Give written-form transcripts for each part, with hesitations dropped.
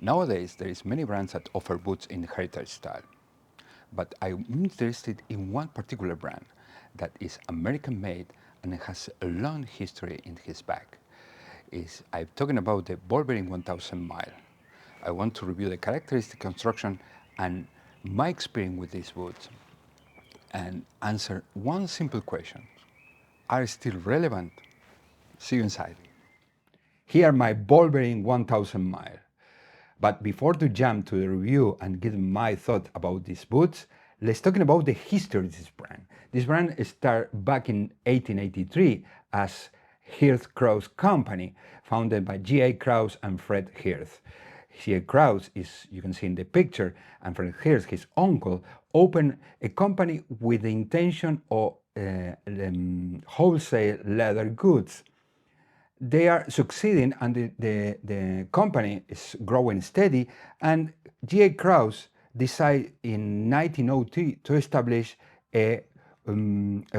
Nowadays, there is many brands that offer boots in heritage style, but I'm interested in one particular brand that is American-made and has a long history in his back. I'm talking about the Wolverine 1000 mile. I want to review the characteristic construction and my experience with these boots and answer one simple question. Are still relevant? See you inside. Here my Wolverine 1000 mile. But before to jump to the review and give my thought about these boots, let's talk about the history of this brand. This brand started back in 1883 as Hearst Krause Company, founded by G.A. Krause and Fred Hearst. G.A. Krause is, you can see in the picture, and Fred Hearst, his uncle, opened a company with the intention of wholesale leather goods. They are succeeding and the company is growing steady, and G.A. Krause decided in 1902 to establish a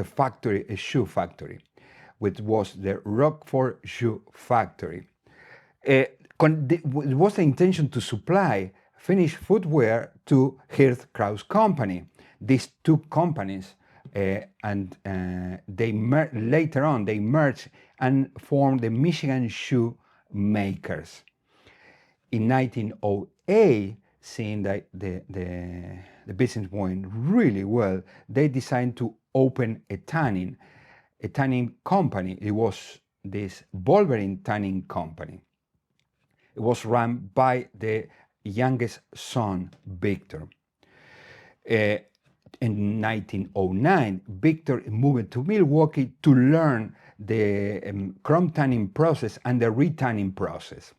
factory, a shoe factory, which was the Rockford Shoe Factory. It was the intention to supply finished footwear to Hearst Krause Company. These two companies later on they merged and formed the Michigan Shoe Makers. In 1908, seeing that the business went really well, they decided to open a tanning company. It was this Wolverine Tanning Company. It was run by the youngest son, Victor. In 1909, Victor moved to Milwaukee to learn the chrome tanning process and the retanning process.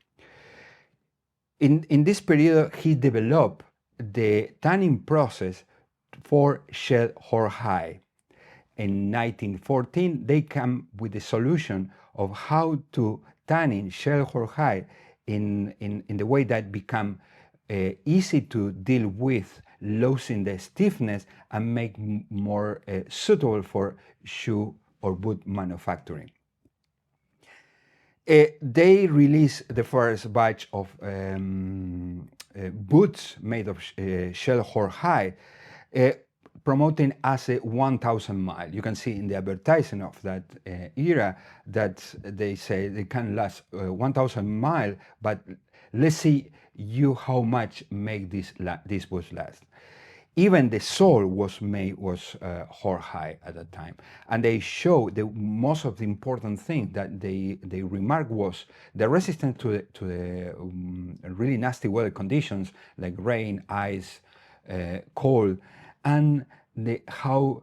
In this period, he developed the tanning process for shell horse. In 1914, they came with a solution of how to tanning shell horse in the way that become easy to deal with, losing the stiffness and make more suitable for shoe or boot manufacturing. They released the first batch of boots made of shell horse, promoting as a 1000 mile. You can see in the advertising of that era that they say they can last 1000 mile, but let's see how much make these boots last. Even the sole was horse at that time, and they show the most of the important thing that they remarked was the resistance to the really nasty weather conditions like rain, ice, cold, and how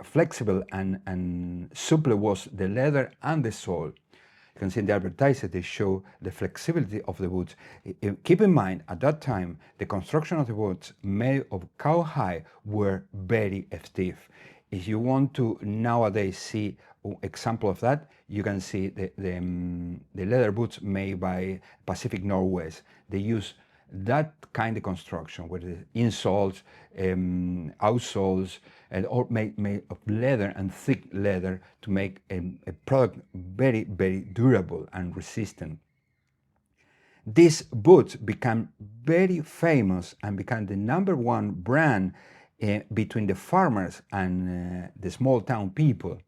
flexible and supple was the leather and the sole. You can see in the advertising they show the flexibility of the boots. Keep in mind, at that time, the construction of the boots made of cowhide were very stiff. If you want to nowadays see an example of that, you can see the leather boots made by Pacific Northwest. They use that kind of construction with the insoles, outsoles, and all made of leather and thick leather to make a product very, very durable and resistant. These boots became very famous and became the #1 brand between the farmers and the small town people.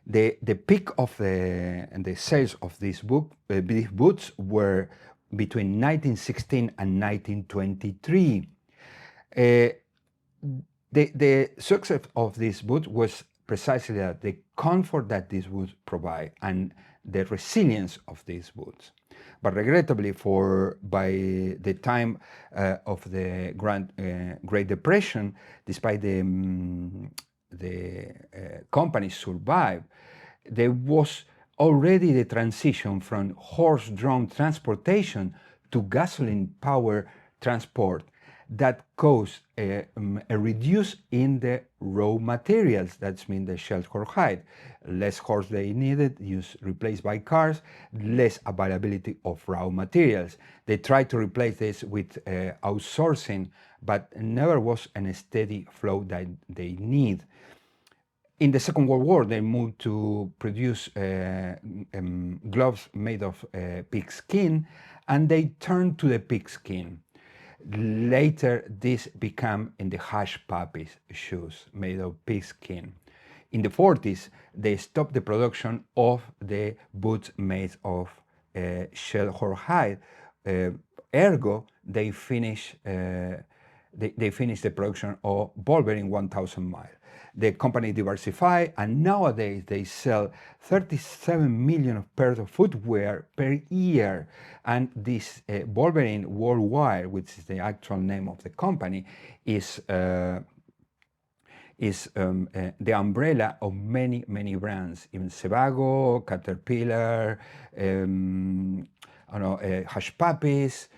The peak of the sales of these boots were between 1916 and 1923. The success of this boot was precisely that, the comfort that these boots provide and the resilience of these boots. But regrettably, by the time of the Great Depression, despite the company survived, there was already the transition from horse-drawn transportation to gasoline-powered transport that caused a reduce in the raw materials. That means the shell horse. Less horse they needed, replaced by cars, less availability of raw materials. They tried to replace this with outsourcing, but never was a steady flow that they need. In the Second World War, they moved to produce gloves made of pig skin, and they turned to the pigskin. Later, this became in the hush puppies shoes made of pigskin. In the 40s, they stopped the production of the boots made of shell hide. Ergo, they finished the production of Wolverine 1000 mile. The company diversified, and nowadays they sell 37 million pairs of footwear per year. And this Wolverine Worldwide, which is the actual name of the company, is the umbrella of many, many brands, even Sebago, Caterpillar, Hush Puppies.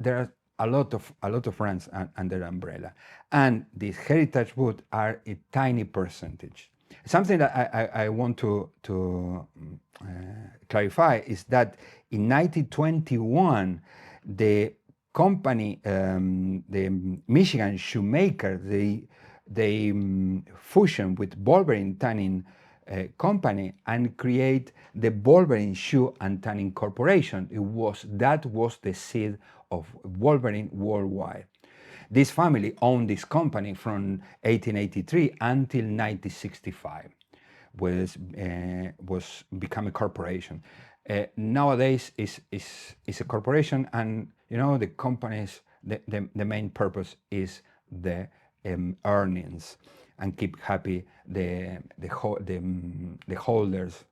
There are a lot of brands under umbrella, and these heritage boots are a tiny percentage. Something that I want to clarify is that in 1921, the company, the Michigan shoemaker, they fusion with Wolverine Tanning Company and create the Wolverine Shoe and Tanning Corporation. That was the seed of Wolverine Worldwide. This family owned this company from 1883 until 1965, was become a corporation. Nowadays is a corporation, and the companies, the main purpose is the earnings and keep happy the holders.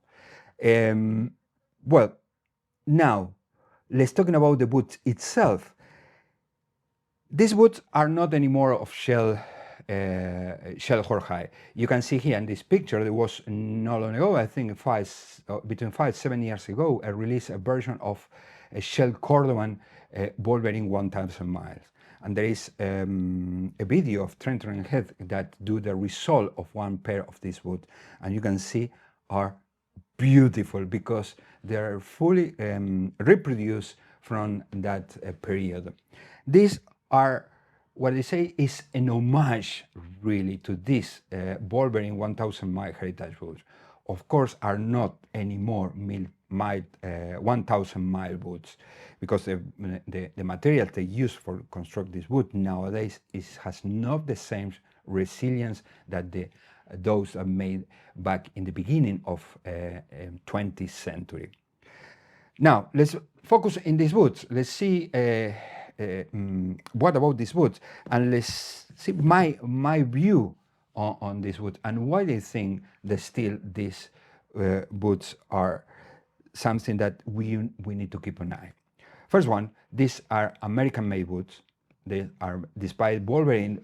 Well, now let's talk about the boot itself. These boots are not anymore of shell hide. You can see here in this picture, there was not long ago, I think between 5-7 years ago, I released a version of a shell Cordovan Wolverine 1000 miles. And there is a video of Trenton and Heath that do the result of one pair of these boots. And you can see are beautiful because they are fully reproduced from that period. These are what they say is an homage really to this Wolverine 1000 mile heritage boots. Of course, are not anymore 1000 mile boots, because the material they use for construct this boot nowadays has not the same resilience that those are made back in the beginning of 20th century. Now let's focus in these boots. Let's see what about these boots, and let's see my view on these boots and why they think that still these boots are something that we need to keep an eye. First one, these are American-made boots. They are, despite Wolverine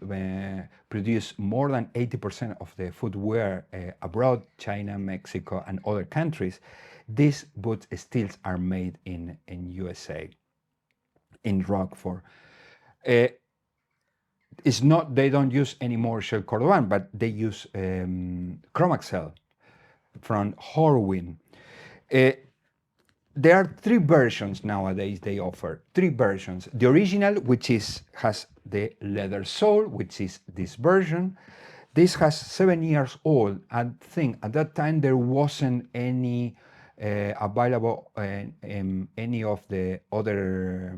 produce more than 80% of the footwear abroad, China, Mexico, and other countries, these boots still are made in USA, in Rockford. It's not, they don't use any more shell Cordovan, but they use Chromaxel from Horween. There are 3 versions nowadays they offer, 3 versions. The original, which has the leather sole, which is this version. This has 7 years old. I think at that time there wasn't any available any of the other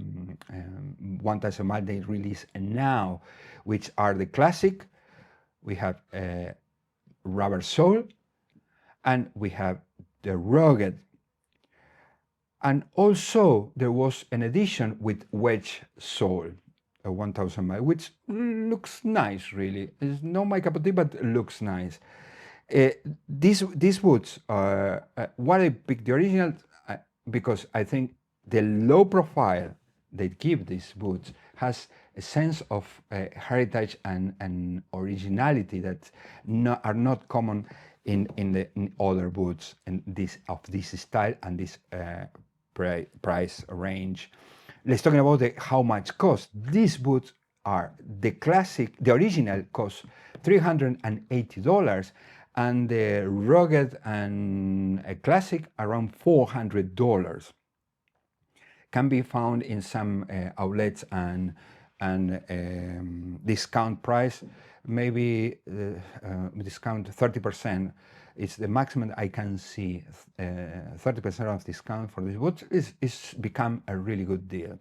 1000 mile they release now, which are the classic. We have rubber sole, and we have the rugged. And also there was an edition with wedge sole, a 1000 mile, which looks nice really. It's not my cup of tea, but looks nice. These boots are, why I picked the original, because I think the low profile they give these boots has a sense of heritage and originality that are not common in other boots and this style and this price range. Let's talk about how much cost. These boots are the original cost $380, and the rugged and a classic around $400. Can be found in some outlets and discount price, maybe discount 30%. It's the maximum I can see. 30% of discount for these boots is become a really good deal.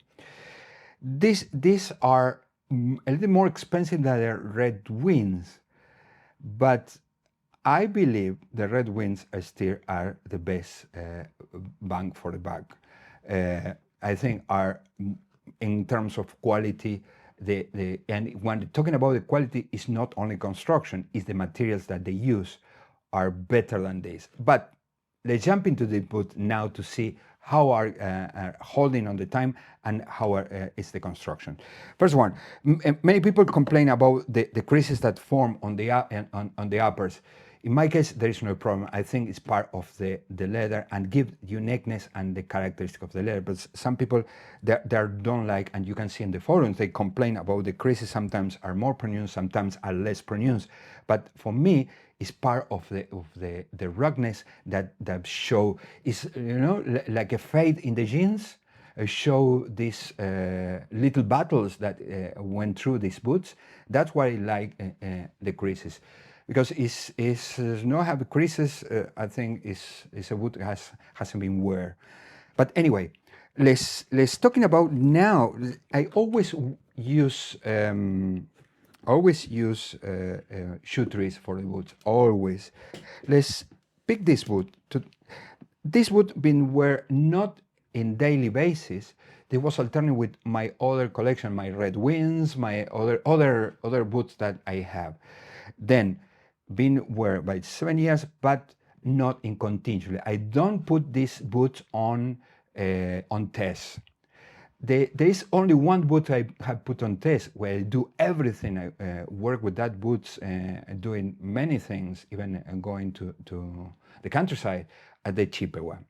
These are a little more expensive than the Red Wings, but I believe the Red Wings still are the best bang for the buck. I think are in terms of quality. And when talking about the quality, is not only construction; it's the materials that they use are better than this. But let's jump into the boot now to see how are holding on the time and how is the construction. First one, many people complain about the creases that form on the uppers. In my case, there is no problem. I think it's part of the leather and give uniqueness and the characteristic of the leather. But some people they don't like, and you can see in the forums, they complain about the creases sometimes are more pronounced, sometimes are less pronounced. But for me, it's part of the ruggedness that show is, you know, like a fade in the jeans. Show these little battles that went through these boots. That's why I like the creases, because it's not have creases. I think is a boot hasn't been wear. But anyway, let's talking about now. I always use shoe trees for the boots. Always. Let's pick this boot. This would been wear not in daily basis. There was alternating with my other collection, my Red Wings, my other boots that I have. Then been wear by 7 years, but not in continually. I don't put these boots on test. There is only one boot I have put on test where I do everything. I work with that boots, doing many things, even going to the countryside, at the cheaper one.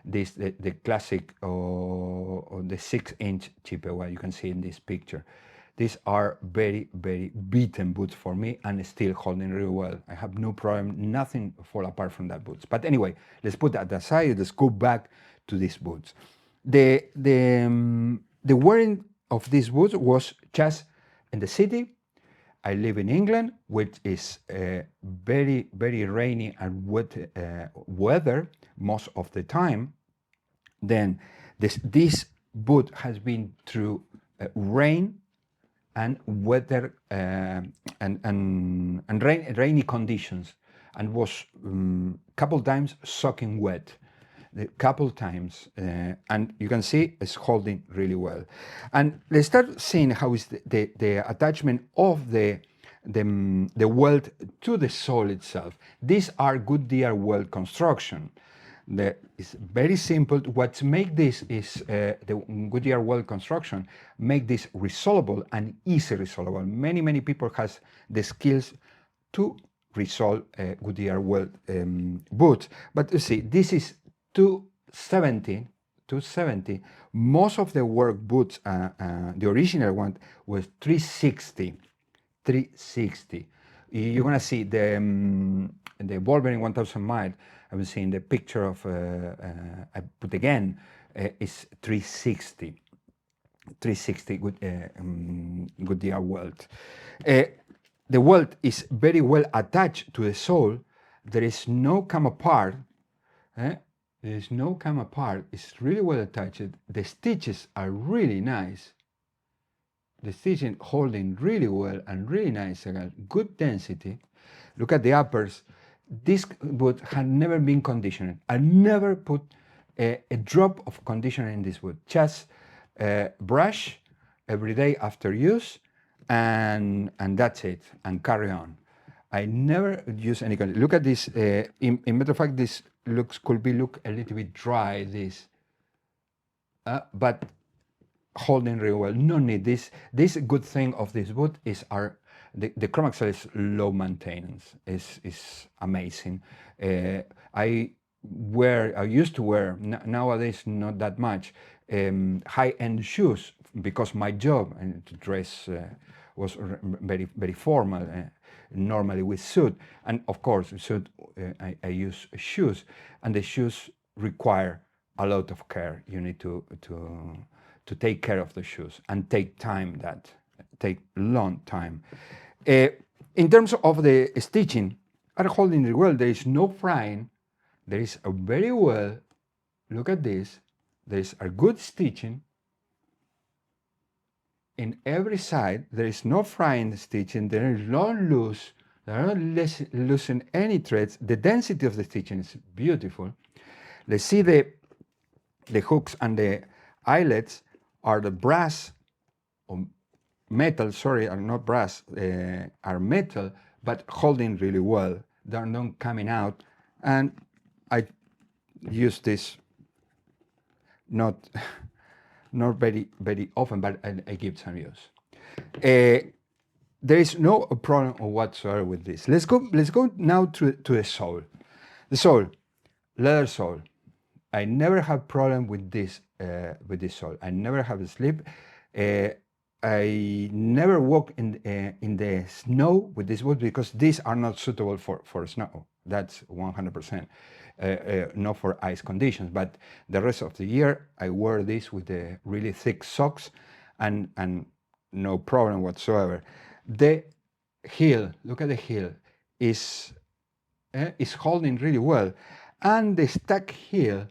This the classic or the 6-inch cheaper one you can see in this picture. These are very, very beaten boots for me and still holding really well. I have no problem, nothing fall apart from that boots. But anyway, let's put that aside. Let's go back to these boots. The wearing of these boots was just in the city. I live in England, which is very, very rainy and wet weather most of the time. Then this boot has been through rain and weather and rainy conditions, and was couple times soaking wet, a couple times, and you can see it's holding really well. And let's start seeing how is the attachment of the welt to the sole itself. These are Goodyear welt construction. It's very simple. What make this is the Goodyear welt construction make this resolvable and easy resolvable. Many people has the skills to resolve Goodyear welt boots. But you see, this is 270. Most of the work boots, the original one was 360. You're gonna see the Wolverine 1000 mile. I was seeing the picture of I put again is 360 Goodyear welt. The welt is very well attached to the sole. There is no come apart. There is no come apart. It's really well attached. The stitches are really nice. The stitching holding really well and really nice. Good density. Look at the uppers. This boot had never been conditioned. I never put a drop of conditioner in this boot. Just brush every day after use, and that's it, and carry on. I never use any conditioner. Look at this. In matter of fact, this could look a little bit dry. This, but holding really well. No need this. This good thing of this boot is the chrome axle is low maintenance. Is amazing. I used to wear nowadays not that much high-end shoes because my job and to dress was very very formal. Normally with suit, and of course suit I use shoes, and the shoes require a lot of care. You need to take care of the shoes and take time, that take long time. In terms of the stitching, are holding really well. There is no frying. There is a very well, look at this, there is a good stitching in every side. There is no frying stitching, there is no loose, there are not losing any threads. The density of the stitching is beautiful. Let's see the hooks and the eyelets are the brass, or metal, sorry, are not brass, are metal, but holding really well. They're not coming out. And I use this not not very often, but I give some use. There is no problem whatsoever with this. Let's go now to the sole. The sole, leather sole. I never have problem with this sole. I never have a slip. I never walk in the snow with this boot because these are not suitable for snow. That's 100%. Not for ice conditions, but the rest of the year I wear this with the really thick socks and no problem whatsoever. The heel, look at the heel, is holding really well. And the stack heel,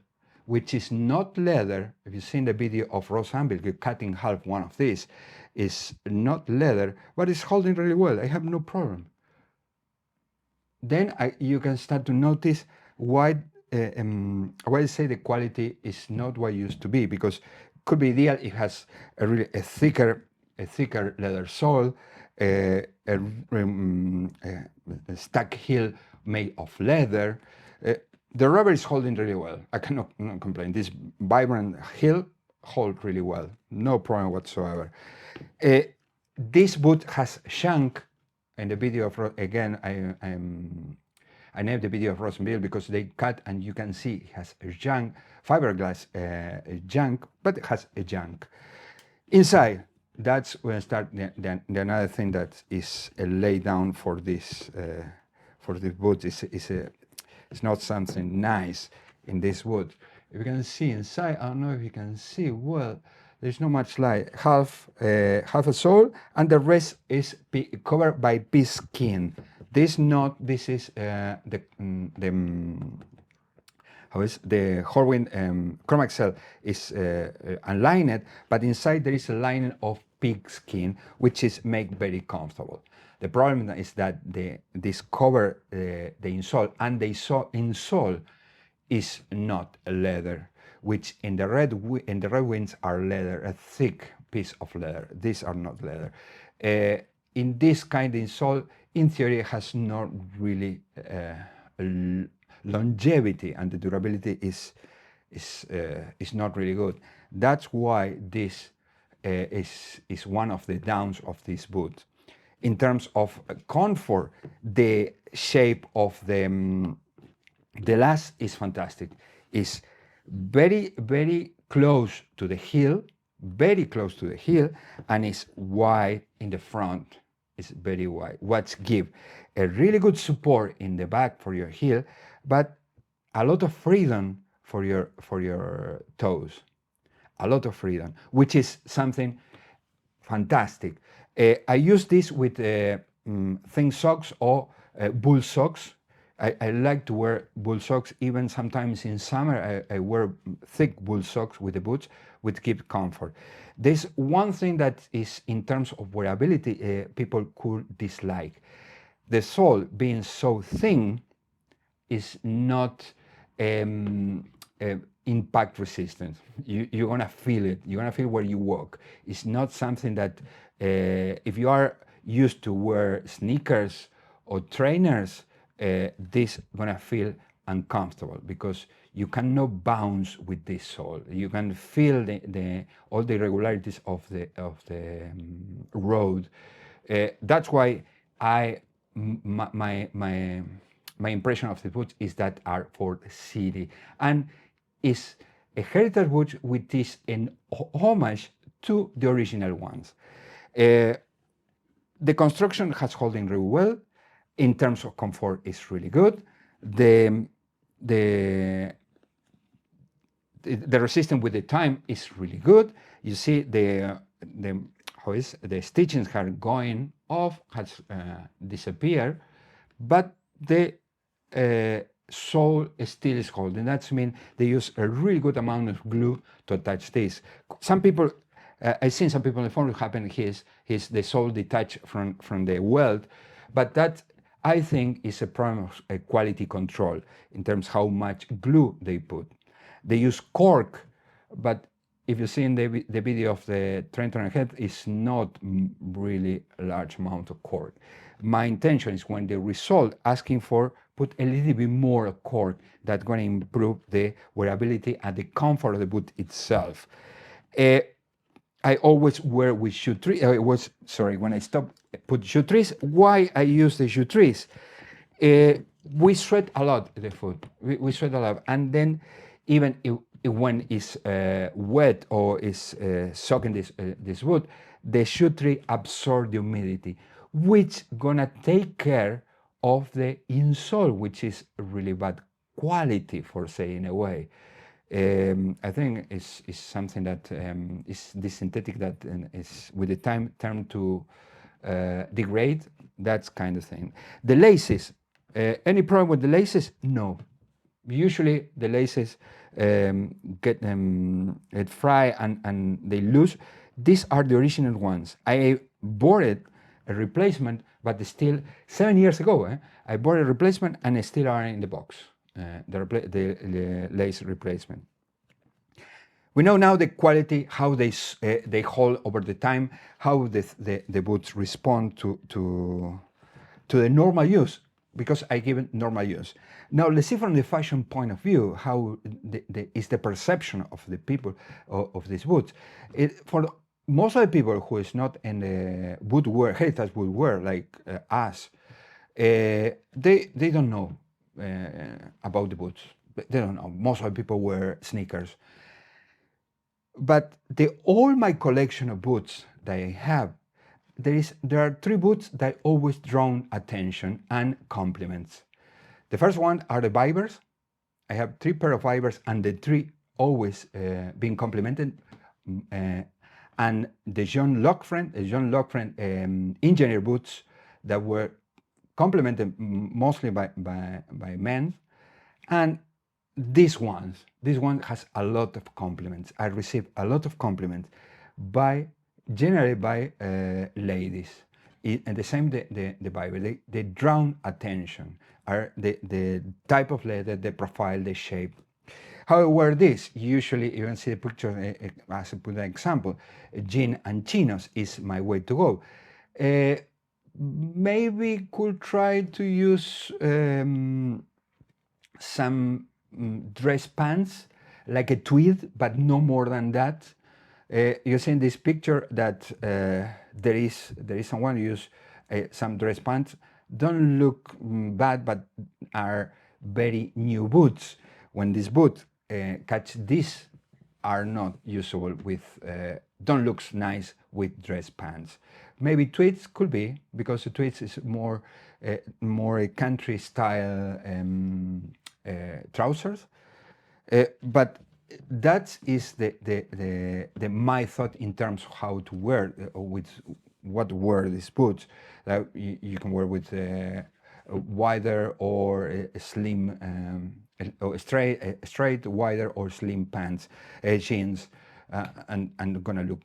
which is not leather, if you've seen the video of Ross Anvil cutting half one of these, is not leather, but it's holding really well. I have no problem. Then you can start to notice why I say the quality is not what it used to be, because it could be ideal. It has a thicker leather sole, a stack heel made of leather. The rubber is holding really well. I cannot complain. This vibrant heel holds really well. No problem whatsoever. This boot has shank. In the video of, again, I named the video of Rosenville because they cut and you can see it has a shank, fiberglass shank, but it has a shank. Inside, that's when I start the another thing that is a lay down for this boot. It's not something nice in this wood. If you can see inside, I don't know if you can see well. There's not much light. Half a sole, and the rest is covered by pea skin. This is the Horween Chroma Excel is unlined, but inside there is a lining of pig skin, which is made very comfortable. The problem is that this cover the insole, and the insole is not leather, which in the red wings are leather, a thick piece of leather. These are not leather. In this kind of insole, in theory, it has not really longevity, and the durability is not really good. That's why this is one of the downs of this boot. In terms of comfort, the shape of the last is fantastic. It's very close to the heel, and it's wide in the front. It's very wide. What give a really good support in the back for your heel, but a lot of freedom for your toes. A lot of freedom, which is something fantastic. I use this with thin socks or bull socks. I like to wear bull socks. Even sometimes in summer, I wear thick bull socks with the boots, which give comfort. There's one thing that is, in terms of wearability, people could dislike. The sole being so thin is not impact resistant. You're gonna feel it. You're gonna feel where you walk. It's not something that if you are used to wear sneakers or trainers, this gonna feel uncomfortable because you cannot bounce with this sole. You can feel all the irregularities of the road. That's why my impression of the boots is that are for the city, and is a heritage boot which is an homage to the original ones. The construction has holding really well. In terms of comfort, it's really good. The resistance with the time is really good. You see the stitchings are going off, has disappeared, but the sole still is holding. That means they use a really good amount of glue to attach this. Some people, I've seen some people in the forum happen the sole detached from the weld, but that I think is a problem of quality control in terms how much glue they put. They use cork, but if you see in the video of the Trenton head, it's not really a large amount of cork. My intention is when the result asking for put a little bit more cork that's going to improve the wearability and the comfort of the boot itself. I always wear with shoe trees. When I stop put shoe trees. Why I use the shoe trees? We sweat a lot the foot. We sweat a lot, and then even when it's wet or is soaking this wood, the shoe tree absorbs the humidity, which gonna take care of the insole, which is really bad quality, for say in a way. I think it's something that is the synthetic that is with the time turn to degrade. That's kind of thing. The laces. Any problem with the laces? No. Usually the laces get fry and they lose. These are the original ones. I bought it a replacement, but still 7 years ago. I bought a replacement and they still are in the box. The lace replacement. We know now the quality, how they hold over the time, how the boots respond to the normal use, because I give it normal use. Now let's see from the fashion point of view how is the perception of the people of these boots. For most of the people who is not in the woodwear, heritage woodwear like us, they don't know about the boots. They don't know. Most of the people wear sneakers. But all my collection of boots that I have, there are 3 boots that always draw attention and compliments. The first one are the Vibers. I have 3 pair of Vibers, and the 3 always being complimented. And the John Lockfriend engineer boots that were complimented mostly by men. And this one has a lot of compliments. I receive a lot of compliments generally by ladies. And the same the Bible. They draw attention. Are the type of leather, the profile, the shape. However, this usually you can see the picture as I put an example. Jean and chinos is my way to go. Maybe could try to use some dress pants, like a tweed, but no more than that. You see in this picture that there is someone who use some dress pants. Don't look bad, but are very new boots. When this boot catch this, are not usable with, don't look nice with dress pants. Maybe tweeds could be, because the tweeds is more a country style trousers. But that is the my thought in terms of how to wear with what wear these boots. You can wear with wider or slim, or straight, wider or slim pants, jeans, and gonna look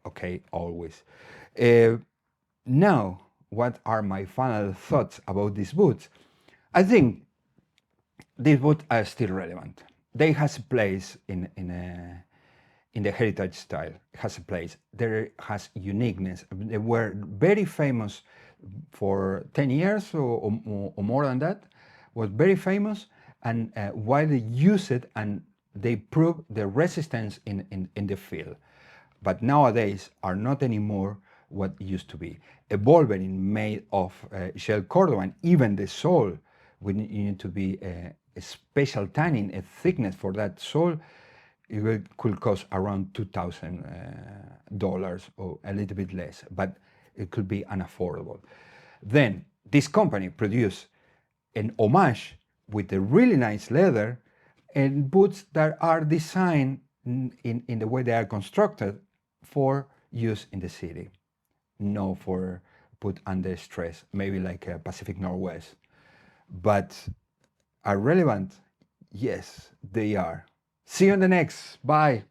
okay always. Now, what are my final thoughts about these boots? I think these boots are still relevant. They has a place in the heritage style. It has a place. There has uniqueness. They were very famous for 10 years or more than that. Was very famous and widely used, and they proved the resistance in the field. But nowadays are not anymore what used to be. A Wolverine made of shell cordovan, even the sole, you need to be a special tanning, a thickness for that sole. It could cost around $2,000 or a little bit less, but it could be unaffordable. Then this company produced an homage with a really nice leather and boots that are designed in the way they are constructed for use in the city, no for put under stress, maybe like a Pacific Northwest. but are relevant? Yes, they are. See you in the next. Bye.